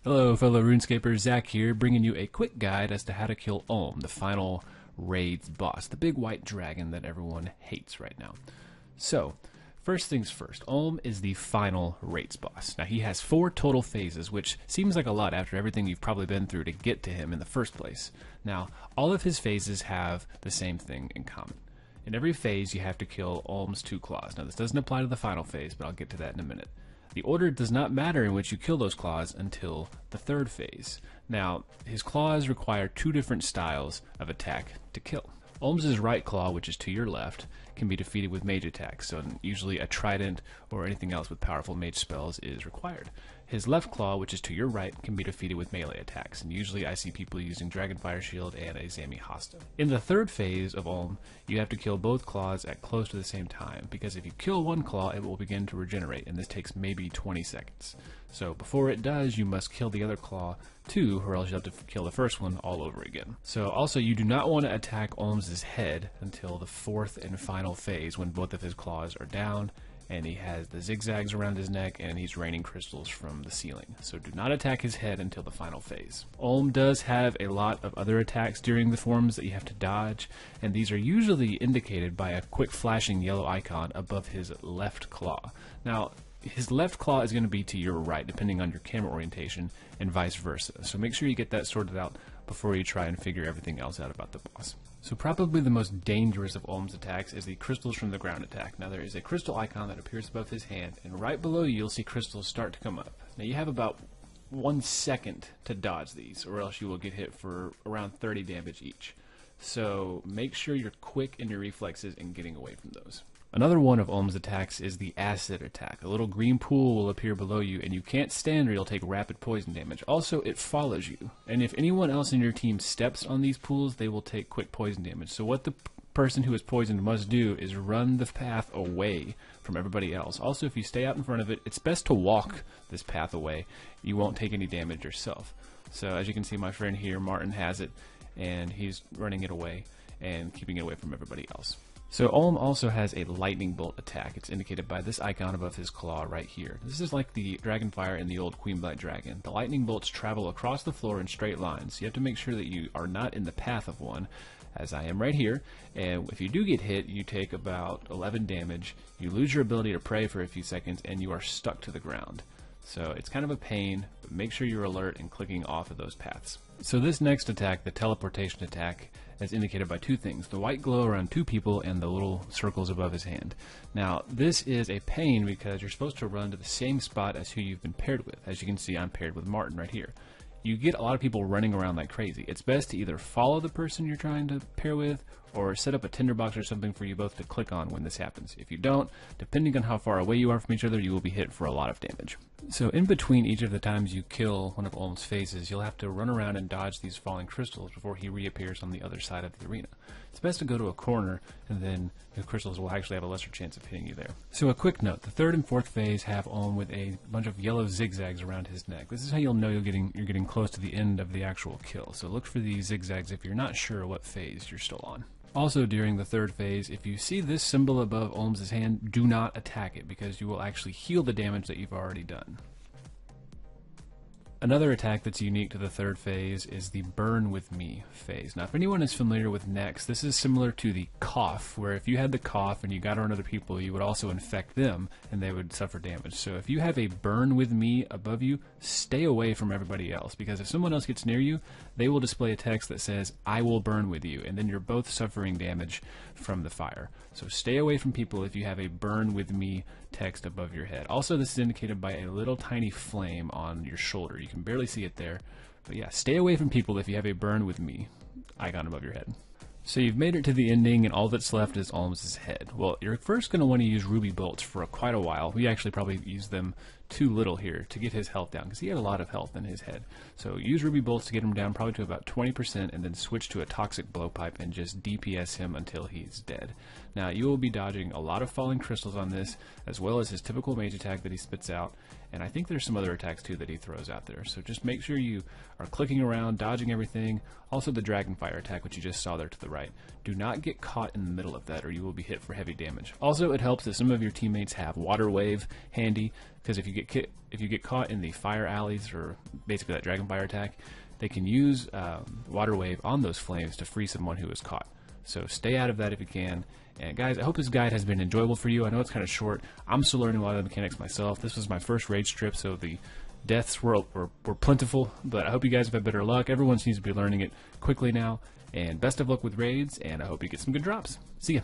Hello fellow RuneScapers, Zach here, bringing you a quick guide as to how to kill Olm, the final raid's boss, the big white dragon that everyone hates right now. So, first things first, Olm is the final raid's boss. Now he has 4 total phases, which seems like a lot after everything you've probably been through to get to him in the first place. Now, all of his phases have the same thing in common. In every phase you have to kill Olm's 2 claws. Now this doesn't apply to the final phase, but I'll get to that in a minute. The order does not matter in which you kill those claws until the 3rd phase. Now, his claws require 2 different styles of attack to kill. Olm's right claw, which is to your left, can be defeated with mage attacks, so usually a trident or anything else with powerful mage spells is required. His left claw, which is to your right, can be defeated with melee attacks, and usually I see people using Dragonfire Shield and a Zami Hosta. In the 3rd phase of Olm, you have to kill both claws at close to the same time, because if you kill one claw, it will begin to regenerate, and this takes maybe 20 seconds. So before it does, you must kill the other claw too, or else you'll have to kill the first one all over again. So also, you do not want to attack Olm's head until the 4th and final phase, when both of his claws are down, and he has the zigzags around his neck, and he's raining crystals from the ceiling. So do not attack his head until the final phase. Olm does have a lot of other attacks during the forms that you have to dodge, and these are usually indicated by a quick flashing yellow icon above his left claw. Now, his left claw is going to be to your right, depending on your camera orientation, and vice versa. So make sure you get that sorted out before you try and figure everything else out about the boss. So probably the most dangerous of Olm's attacks is the crystals from the ground attack. Now there is a crystal icon that appears above his hand, and right below you you'll see crystals start to come up. Now you have about 1 second to dodge these, or else you will get hit for around 30 damage each. So make sure you're quick in your reflexes in getting away from those. Another one of Olm's attacks is the acid attack. A little green pool will appear below you, and you can't stand or you'll take rapid poison damage. Also, it follows you, and if anyone else in your team steps on these pools, they will take quick poison damage. So what the person who is poisoned must do is run the path away from everybody else. Also, if you stay out in front of it, it's best to walk this path away. You won't take any damage yourself. So as you can see, my friend here, Martin, has it, and he's running it away and keeping it away from everybody else. So Olm also has a lightning bolt attack. It's indicated by this icon above his claw right here. This is like the Dragonfire in the old Queen Black Dragon. The lightning bolts travel across the floor in straight lines, so you have to make sure that you are not in the path of one, as I am right here, and if you do get hit, you take about 11 damage, you lose your ability to pray for a few seconds, and you are stuck to the ground. So it's kind of a pain, but make sure you're alert and clicking off of those paths. So this next attack, the Teleportation Attack, is indicated by 2 things, the white glow around 2 people and the little circles above his hand. Now this is a pain because you're supposed to run to the same spot as who you've been paired with. As you can see, I'm paired with Martin right here. You get a lot of people running around like crazy. It's best to either follow the person you're trying to pair with or set up a tinderbox or something for you both to click on when this happens. If you don't, depending on how far away you are from each other, you will be hit for a lot of damage. So in between each of the times you kill one of Olm's phases, you'll have to run around and dodge these falling crystals before he reappears on the other side of the arena. It's best to go to a corner, and then the crystals will actually have a lesser chance of hitting you there. So a quick note, the 3rd and 4th phase have Olm with a bunch of yellow zigzags around his neck. This is how you'll know you're getting close to the end of the actual kill. So look for these zigzags if you're not sure what phase you're still on. Also during the 3rd phase, if you see this symbol above Olm's hand, do not attack it because you will actually heal the damage that you've already done. Another attack that's unique to the 3rd phase is the Burn With Me phase. Now if anyone is familiar with Nex, this is similar to the cough, where if you had the cough and you got around other people, you would also infect them and they would suffer damage. So if you have a Burn With Me above you, stay away from everybody else, because if someone else gets near you, they will display a text that says, "I will burn with you," and then you're both suffering damage from the fire. So stay away from people if you have a Burn With Me text above your head. Also, this is indicated by a little tiny flame on your shoulder. You can barely see it there, but yeah, stay away from people if you have a Burn With Me icon above your head. So you've made it to the ending, and all that's left is Olm's head. Well, you're first going to want to use ruby bolts for quite a while. We actually probably used them too little here to get his health down, because he had a lot of health in his head. So use ruby bolts to get him down probably to about 20%, and then switch to a toxic blowpipe and just DPS him until he's dead. Now you will be dodging a lot of falling crystals on this, as well as his typical mage attack that he spits out, and I think there's some other attacks too that he throws out there. So just make sure you are clicking around, dodging everything. Also the Dragonfire attack, which you just saw there to the right. Do not get caught in the middle of that, or you will be hit for heavy damage. Also, it helps that some of your teammates have Water Wave handy. because if you get caught in the fire alleys, or basically that dragon fire attack, they can use water wave on those flames to free someone who is caught. So stay out of that if you can. And guys, I hope this guide has been enjoyable for you. I know it's kind of short. I'm still learning a lot of the mechanics myself. This was my first raid strip, so the deaths were plentiful, but I hope you guys have had better luck. Everyone seems to be learning it quickly now. And best of luck with raids, and I hope you get some good drops. See ya.